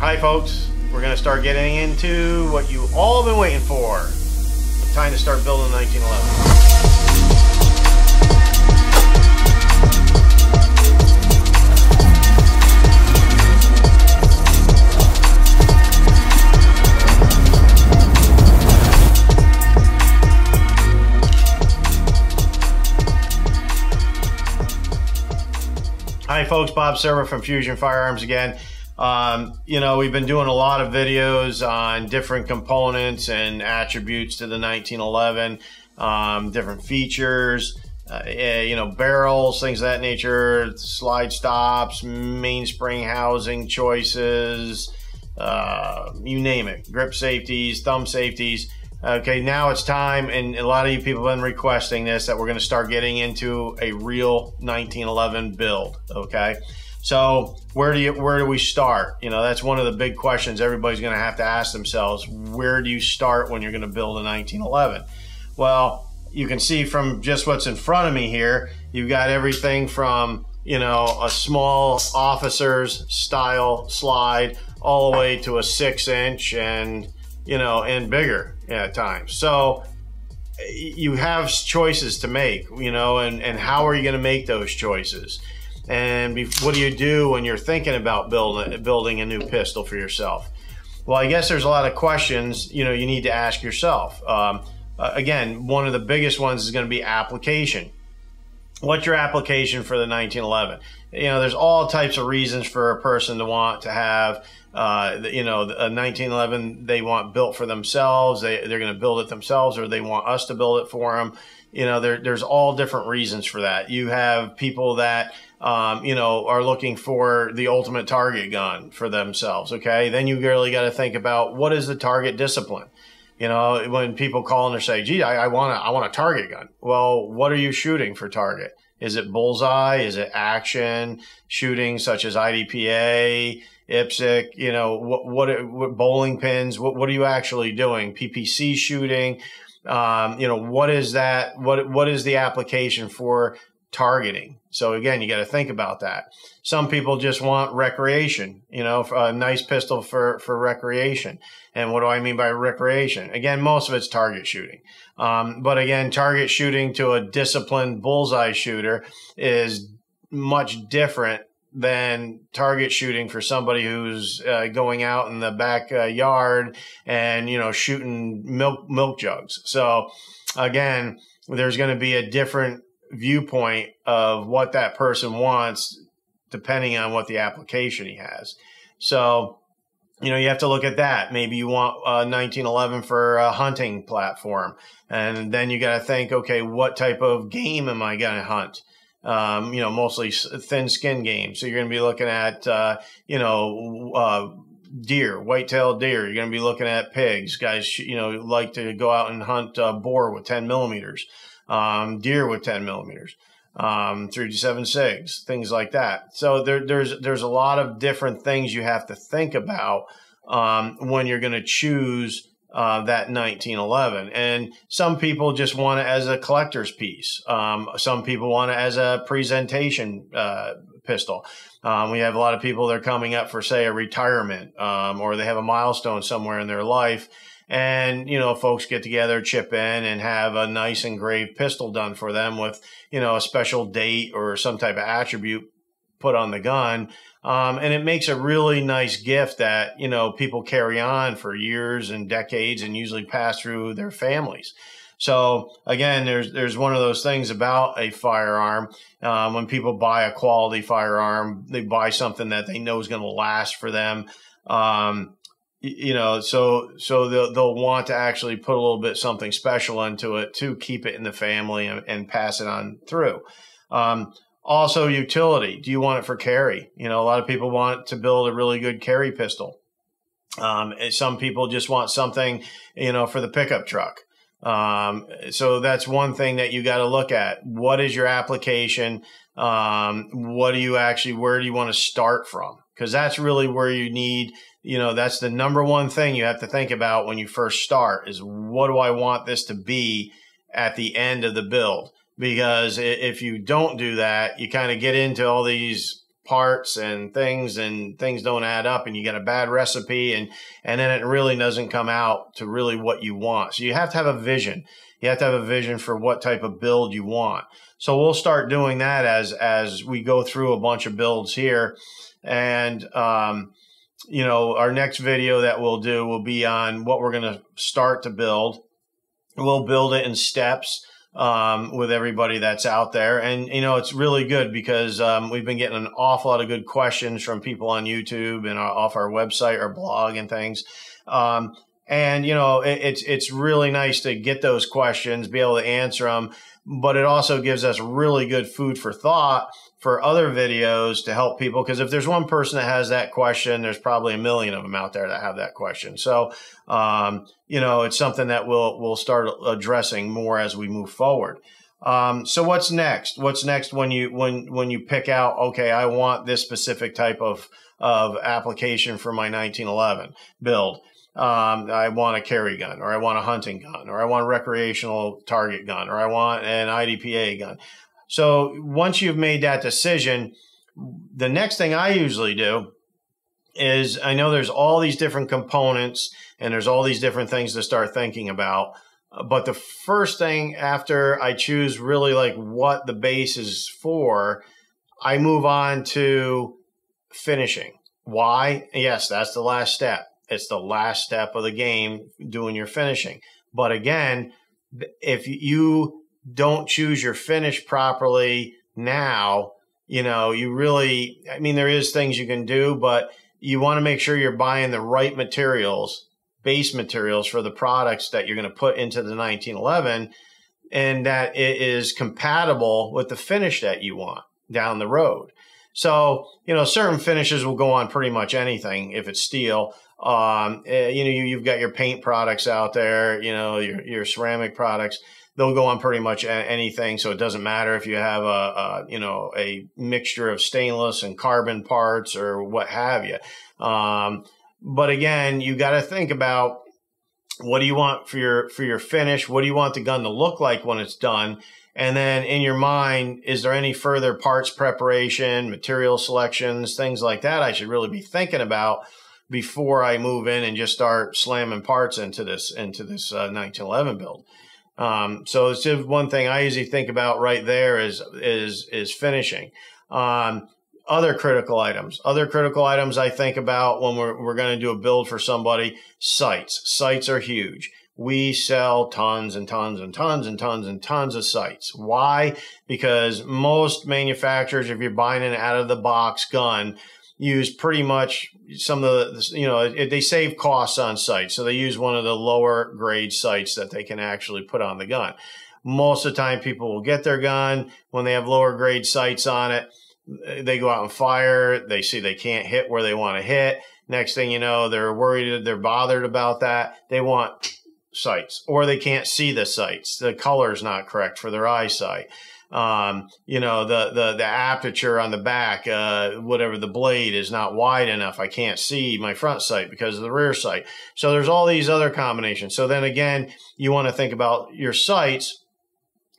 Hi folks, we're going to start getting into what you all been waiting for. Time to start building 1911. Hi folks, Bob Server from Fusion Firearms again. We've been doing a lot of videos on different components and attributes to the 1911, different features, barrels, things of that nature, slide stops, mainspring housing choices, you name it, grip safeties, thumb safeties. Okay, now it's time, and a lot of you people have been requesting this, that we're going to start getting into a real 1911 build. Okay, so where do we start? That's one of the big questions everybody's going to have to ask themselves. Where do you start when you're going to build a 1911? Well, you can see from just what's in front of me here, you've got everything from a small officer's style slide all the way to a 6-inch and bigger at times. So you have choices to make, and how are you going to make those choices? And what do you do when you're thinking about building a new pistol for yourself? Well, I guess there's a lot of questions, you need to ask yourself. Again, one of the biggest ones is going to be application. What's your application for the 1911? There's all types of reasons for a person to want to have a 1911 they want built for themselves. They're going to build it themselves, or they want us to build it for them. There's all different reasons for that. You have people that are looking for the ultimate target gun for themselves. Okay, then you really got to think about, what is the target discipline. When people call and they say, gee, I want a target gun. Well, what are you shooting for target? Is it bullseye? Is it action shooting such as IDPA, IPSC? What bowling pins? What are you actually doing? PPC shooting? What is that? What is the application for targeting? So again, you got to think about that. Some people just want recreation, a nice pistol for recreation. And what do I mean by recreation? Again, most of it's target shooting. But again, target shooting to a disciplined bullseye shooter is much different than target shooting for somebody who's going out in the backyard and, shooting milk jugs. So again, there's going to be a different viewpoint of what that person wants depending on what the application he has. So, you have to look at that. Maybe you want a 1911 for a hunting platform. And then you got to think, okay, what type of game am I going to hunt? Mostly thin skin game. So you're going to be looking at, deer, white-tailed deer. You're going to be looking at pigs. Guys, like to go out and hunt boar with 10 millimeters, deer with 10 millimeters. 3-7 SIGs, things like that. So there's a lot of different things you have to think about when you're going to choose that 1911. And some people just want it as a collector's piece. Some people want it as a presentation pistol. We have a lot of people that are coming up for, say, a retirement, or they have a milestone somewhere in their life. And, folks get together, chip in, and have a nice engraved pistol done for them with, a special date or some type of attribute put on the gun. And it makes a really nice gift that, people carry on for years and decades and usually pass through their families. So again, there's one of those things about a firearm. When people buy a quality firearm, they buy something that they know is going to last for them. So they'll want to actually put a little bit something special into it to keep it in the family and pass it on through. Also, utility. Do you want it for carry? A lot of people want to build a really good carry pistol. Some people just want something, for the pickup truck. So that's one thing that you got to look at. What is your application? Where do you want to start from? Because that's really where you need, that's the number one thing you have to think about when you first start is, what do I want this to be at the end of the build? Because if you don't do that, you kind of get into all these parts and things don't add up, and you get a bad recipe, and then it really doesn't come out to really what you want. So you have to have a vision. You have to have a vision for what type of build you want. So we'll start doing that as we go through a bunch of builds here. And, you know, our next video that we'll do will be on what we're going to start to build. We'll build it in steps with everybody that's out there. And, you know, it's really good because we've been getting an awful lot of good questions from people on YouTube and off our website, our blog and things. And, you know, it's really nice to get those questions, be able to answer them, but it also gives us really good food for thought for other videos to help people. Because if there's one person that has that question, there's probably a million of them out there that have that question. So, you know, it's something that we'll start addressing more as we move forward. So what's next? What's next when you pick out, okay, I want this specific type of application for my 1911 build. I want a carry gun, or I want a hunting gun, or I want a recreational target gun, or I want an IDPA gun. So once you've made that decision, the next thing I usually do is, I know there's all these different components and there's all these different things to start thinking about. But the first thing after I choose really like what the base is for, I move on to finishing. Why? Yes, that's the last step. It's the last step of the game, doing your finishing. But again, if you don't choose your finish properly now, you know, you really, I mean, there is things you can do, but you want to make sure you're buying the right materials, base materials for the products that you're going to put into the 1911, and that it is compatible with the finish that you want down the road. So, you know, certain finishes will go on pretty much anything if it's steel. You know, you've got your paint products out there, you know, your ceramic products. They'll go on pretty much anything. So it doesn't matter if you have you know, a mixture of stainless and carbon parts or what have you. But again, you got to think about, what do you want for your finish? What do you want the gun to look like when it's done? And then in your mind, is there any further parts preparation, material selections, things like that I should really be thinking about before I move in and just start slamming parts into this 1911 build? So it's just one thing I usually think about right there is finishing. Other critical items I think about when we're going to do a build for somebody. Sights are huge. We sell tons and tons and tons and tons and tons of sights. Why? Because most manufacturers, if you're buying an out of the box gun, use pretty much some of the, you know, they save costs on sights. So they use one of the lower grade sights that they can actually put on the gun. Most of the time people will get their gun when they have lower grade sights on it. They go out and fire. They see they can't hit where they want to hit. Next thing you know, they're worried, they're bothered about that. They want sights, or they can't see the sights. The color is not correct for their eyesight. You know, the aperture on the back, whatever, the blade is not wide enough. I can't see my front sight because of the rear sight. So there's all these other combinations. So then again, you want to think about your sights,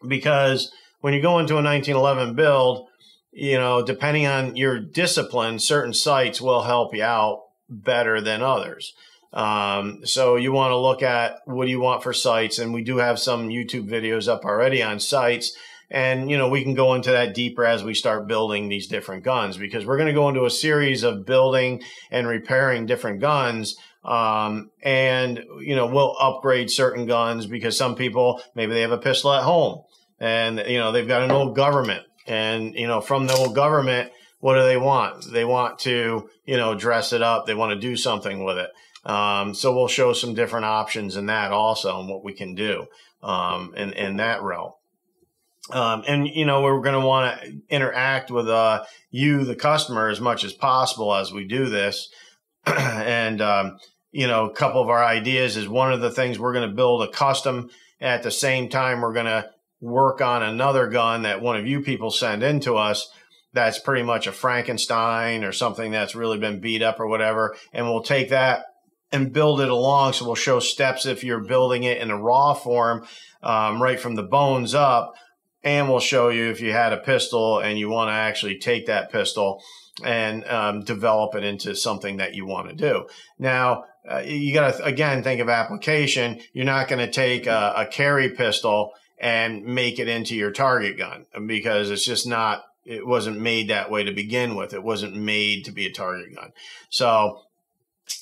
because when you go into a 1911 build, you know, depending on your discipline, certain sights will help you out better than others. So you want to look at, what do you want for sights? And we do have some YouTube videos up already on sights. And, you know, we can go into that deeper as we start building these different guns, because we're going to go into a series of building and repairing different guns. And, you know, we'll upgrade certain guns, because some people, maybe they have a pistol at home and, you know, they've got an old government, and, you know, from the old government, what do they want? They want to, you know, dress it up. They want to do something with it. So we'll show some different options in that also, and what we can do, in that realm. And, you know, we're going to want to interact with you, the customer, as much as possible as we do this. And, you know, a couple of our ideas is, one of the things, we're going to build a custom. At the same time, we're going to work on another gun that one of you people send in to us, that's pretty much a Frankenstein or something that's really been beat up or whatever. And we'll take that and build it along. So we'll show steps if you're building it in a raw form, right from the bones up. and we'll show you if you had a pistol and you want to actually take that pistol and develop it into something that you want to do. Now, you got to, again, think of application. You're not going to take a carry pistol and make it into your target gun, because it's just not, it wasn't made that way to begin with. It wasn't made to be a target gun. So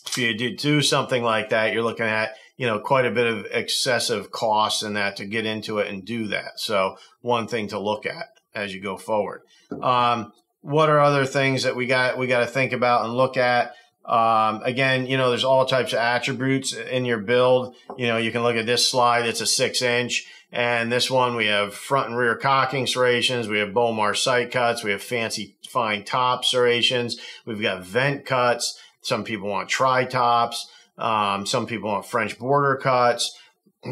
if you do something like that, you're looking at, quite a bit of excessive costs in that to get into it and do that. So one thing to look at as you go forward. What are other things that we got to think about and look at? Again, there's all types of attributes in your build. You can look at this slide. It's a 6-inch. And this one, we have front and rear cocking serrations. We have Bomar sight cuts. We have fancy fine top serrations. We've got vent cuts. Some people want tri-tops. Some people want French border cuts.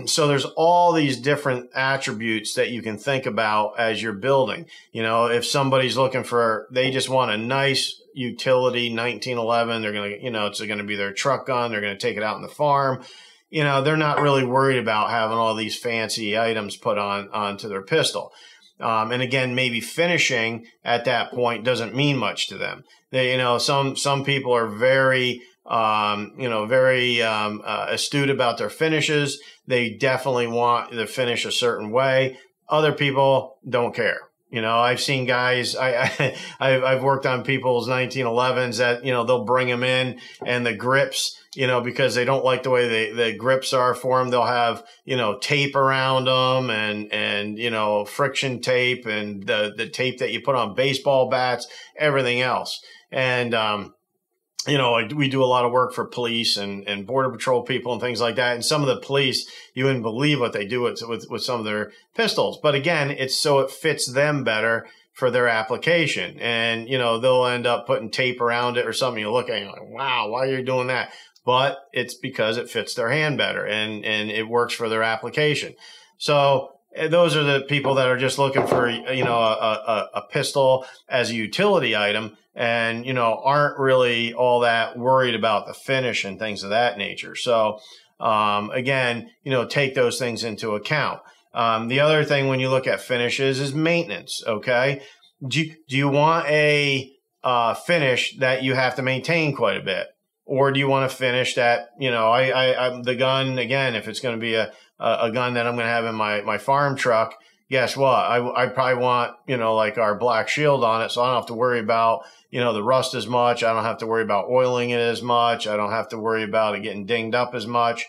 So there's all these different attributes that you can think about as you're building. If somebody's looking for, they just want a nice utility 1911, they're going to, it's going to be their truck gun. They're going to take it out in the farm. They're not really worried about having all these fancy items put onto their pistol. And again, maybe finishing at that point doesn't mean much to them. They, some people are very, very astute about their finishes. They definitely want the finish a certain way. Other people don't care. I've seen guys, I've worked on people's 1911s that, they'll bring them in and the grips, because they don't like the way the grips are for them. They'll have, tape around them and, friction tape and the tape that you put on baseball bats, everything else. And, we do a lot of work for police and border patrol people and things like that. And some of the police, you wouldn't believe what they do with some of their pistols. But again, it's so it fits them better for their application. And, they'll end up putting tape around it or something. You look at it and you're like, wow, why are you doing that? But it's because it fits their hand better and it works for their application. So those are the people that are just looking for, a pistol as a utility item and, aren't really all that worried about the finish and things of that nature. So, again, take those things into account. The other thing when you look at finishes is maintenance. Okay. Do you want a finish that you have to maintain quite a bit? Or do you want to finish that, the gun, again, if it's going to be a gun that I'm going to have in my farm truck, guess what? I probably want, like our black shield on it. So I don't have to worry about, the rust as much. I don't have to worry about oiling it as much. I don't have to worry about it getting dinged up as much.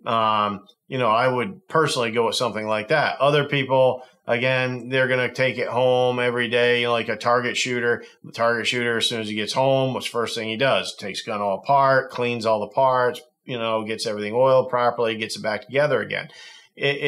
I would personally go with something like that. Other people, again, they're going to take it home every day, like a target shooter. The target shooter, as soon as he gets home, what's the first thing he does? Takes gun all apart, cleans all the parts, gets everything oiled properly, gets it back together again.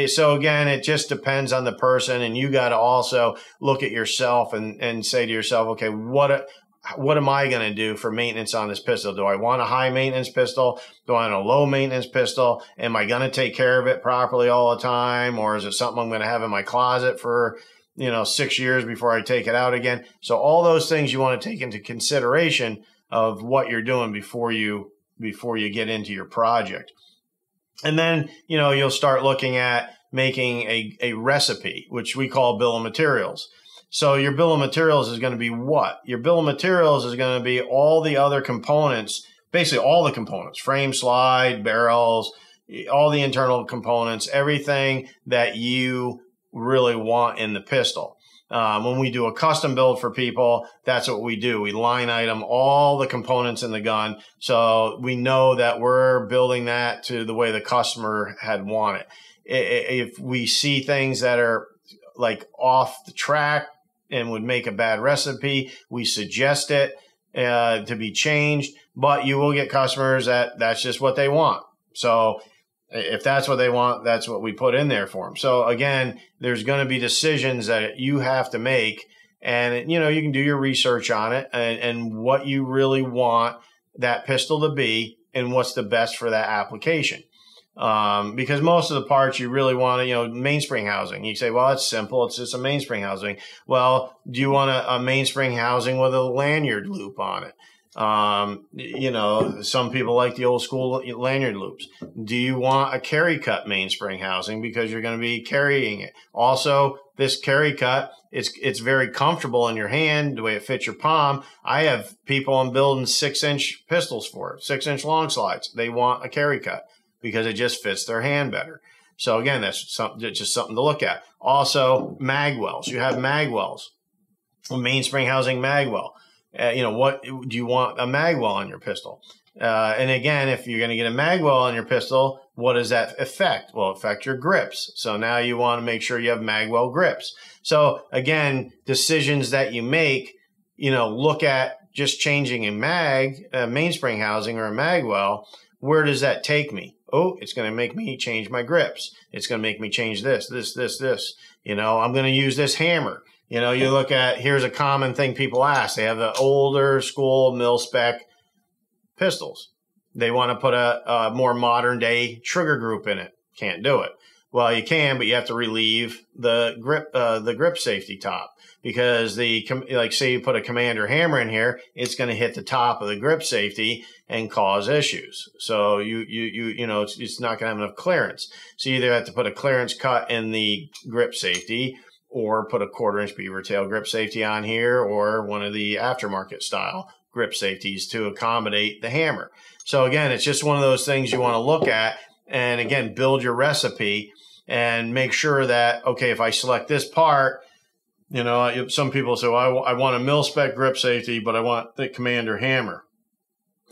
So again, it just depends on the person, and you got to also look at yourself and say to yourself, okay, what am I going to do for maintenance on this pistol? Do I want a high maintenance pistol? Do I want a low maintenance pistol? Am I going to take care of it properly all the time? Or is it something I'm going to have in my closet for, 6 years before I take it out again? So all those things you want to take into consideration of what you're doing before you get into your project. And then, you'll start looking at making a recipe, which we call bill of materials. So your bill of materials is going to be what? Your bill of materials is going to be all the other components, basically all the components, frame, slide, barrels, all the internal components, everything that you really want in the pistol. When we do a custom build for people, that's what we do. We line item all the components in the gun. So we know that we're building that to the way the customer had wanted. If we see things that are like off the track and would make a bad recipe, we suggest it to be changed, but you will get customers that's just what they want. So if that's what they want, that's what we put in there for them. So again, there's going to be decisions that you have to make, and you can do your research on it and what you really want that pistol to be and what's the best for that application. Because most of the parts you really want mainspring housing. You say, well, it's simple. It's just a mainspring housing. Well, do you want a mainspring housing with a lanyard loop on it? You know, some people like the old school lanyard loops. Do you want a carry cut mainspring housing because you're going to be carrying it? Also, this carry cut, it's very comfortable in your hand, the way it fits your palm. I have people I'm building 6-inch pistols for, 6-inch long slides. They want a carry cut because it just fits their hand better. So again, that's just something to look at. Also, mag wells. You have mag wells, mainspring housing mag well. You know, what do you want a mag well on your pistol? And again, if you're going to get a mag well on your pistol, what does that affect? Well, affect your grips. So now you want to make sure you have mag well grips. So again, decisions that you make, you know, look at just changing a mainspring housing or a mag well. Where does that take me? Oh, it's going to make me change my grips. It's going to make me change this. You know, I'm going to use this hammer. You know, you look at, here's a common thing people ask. They have the older school mil-spec pistols. They want to put a more modern day trigger group in it. Can't do it. Well, you can, but you have to relieve the grip safety top, because like say you put a Commander hammer in here, it's going to hit the top of the grip safety and cause issues. So you know, it's not going to have enough clearance. So you either have to put a clearance cut in the grip safety, or put a 1/4-inch beaver tail grip safety on here, or one of the aftermarket style grip safeties to accommodate the hammer. So again, it's just one of those things you want to look at, and again, build your recipe and make sure that, okay, if I select this part, you know, some people say, well, I want a mil-spec grip safety, but I want the Commander hammer.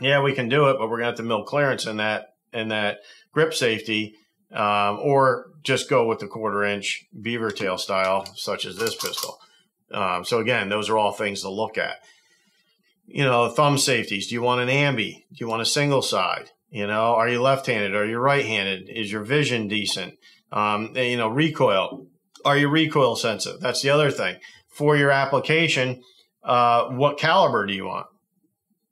Yeah, we can do it, but we're going to have to mill clearance in that grip safety. Or just go with the 1/4-inch beaver tail style, such as this pistol. So again, those are all things to look at. You know, thumb safeties. Do you want an ambi? Do you want a single side? You know, are you left-handed? Are you right-handed? Is your vision decent? You know, recoil. Are you recoil sensitive? That's the other thing. For your application, what caliber do you want?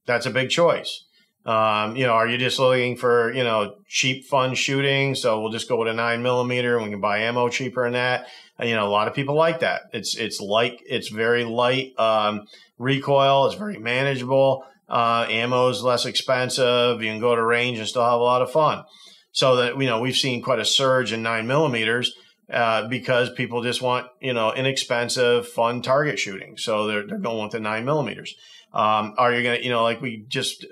That's a big choice. You know, are you just looking for, you know, cheap, fun shooting? So we'll just go with a 9mm and we can buy ammo cheaper than that. And, you know, a lot of people like that. It's light. It's very light, recoil. It's very manageable. Ammo is less expensive. You can go to range and still have a lot of fun. So that, you know, we've seen quite a surge in 9mm, because people just want, you know, inexpensive, fun target shooting. So they're going with the 9mm. Are you going to, you know, like we just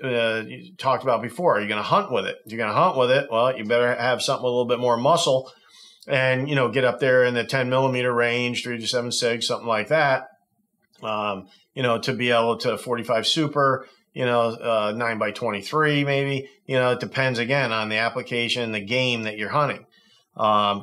talked about before, are you going to hunt with it? If you're going to hunt with it, well, you better have something with a little bit more muscle and, you know, get up there in the 10mm range, 3-7 SIG, something like that, you know, to be able to 45 Super, you know, 9x23 maybe, you know, it depends again on the application, the game that you're hunting.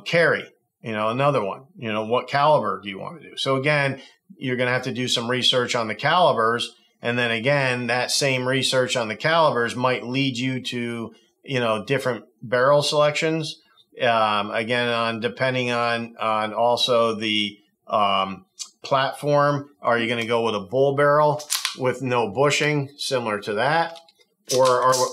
Carry, you know, another one, you know, what caliber do you want to do? So again, you're going to have to do some research on the calibers. And then again, that same research on the calibers might lead you to, you know, different barrel selections. Again, depending on also the platform. Are you going to go with a bull barrel with no bushing, similar to that, or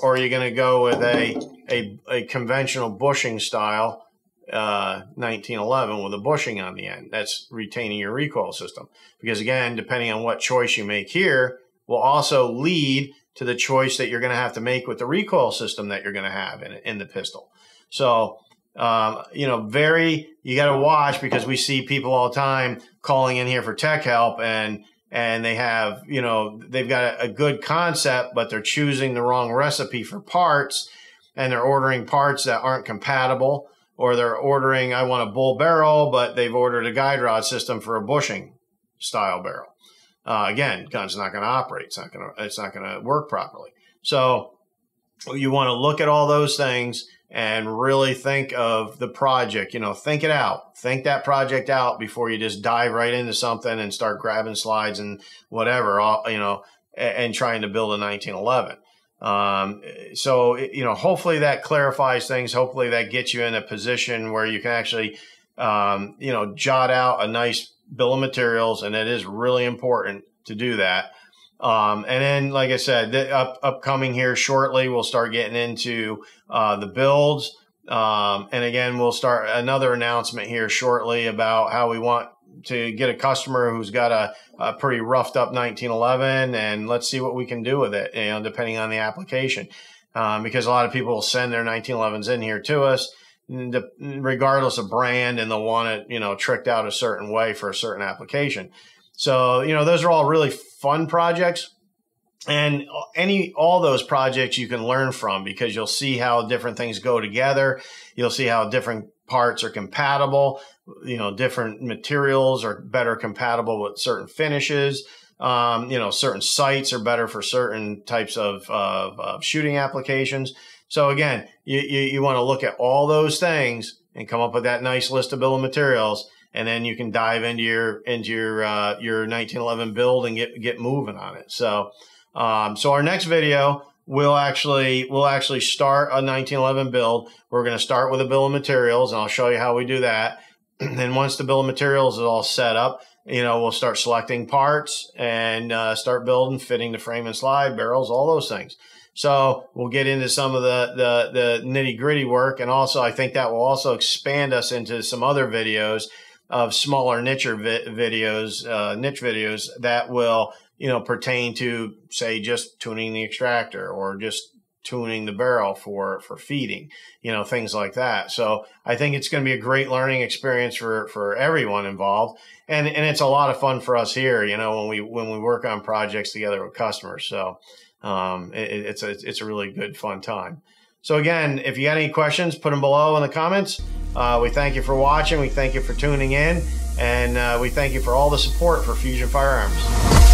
are you going to go with a conventional bushing style 1911 with a bushing on the end? That's retaining your recoil system, because again, depending on what choice you make here, will also lead to the choice that you're going to have to make with the recoil system that you're going to have in the pistol. So, you know, you got to watch, because we see people all the time calling in here for tech help, and they have, you know, they've got a good concept, but they're choosing the wrong recipe for parts, and they're ordering parts that aren't compatible, or they're ordering, I want a bull barrel, but they've ordered a guide rod system for a bushing style barrel. Again, gun's not going to operate. It's not going to work properly. So you want to look at all those things and really think of the project, you know, think it out, think that project out before you just dive right into something and start grabbing slides and whatever, you know, and trying to build a 1911. So, you know, hopefully that clarifies things. Hopefully that gets you in a position where you can actually, you know, jot out a nice bill of materials, and it is really important to do that. And then, like I said, upcoming here shortly, we'll start getting into the builds. And again, we'll start another announcement here shortly about how we want to get a customer who's got a pretty roughed up 1911, and let's see what we can do with it, you know, depending on the application. Because a lot of people will send their 1911s in here to us, regardless of brand, and they'll want it, you know, tricked out a certain way for a certain application. So, you know, those are all really fun projects. And all those projects you can learn from, because you'll see how different things go together. You'll see how different parts are compatible. You know, different materials are better compatible with certain finishes. You know, certain sights are better for certain types of shooting applications. So again, you want to look at all those things and come up with that nice list of bill of materials, and then you can dive into your 1911 build and get moving on it. So our next video, we'll actually start a 1911 build. We're going to start with a bill of materials, and I'll show you how we do that. And once the bill of materials is all set up, you know, we'll start selecting parts and start building, fitting the frame and slide, barrels, all those things. So we'll get into some of the nitty gritty work. And also, I think that will also expand us into some other videos of smaller niche videos that will, you know, pertain to, say, just tuning the extractor or just tuning the barrel for feeding, you know, things like that. So I think it's going to be a great learning experience for everyone involved. And it's a lot of fun for us here, you know, when we work on projects together with customers. So it's a really good, fun time. So again, if you got any questions, put them below in the comments. We thank you for watching. We thank you for tuning in. And we thank you for all the support for Fusion Firearms.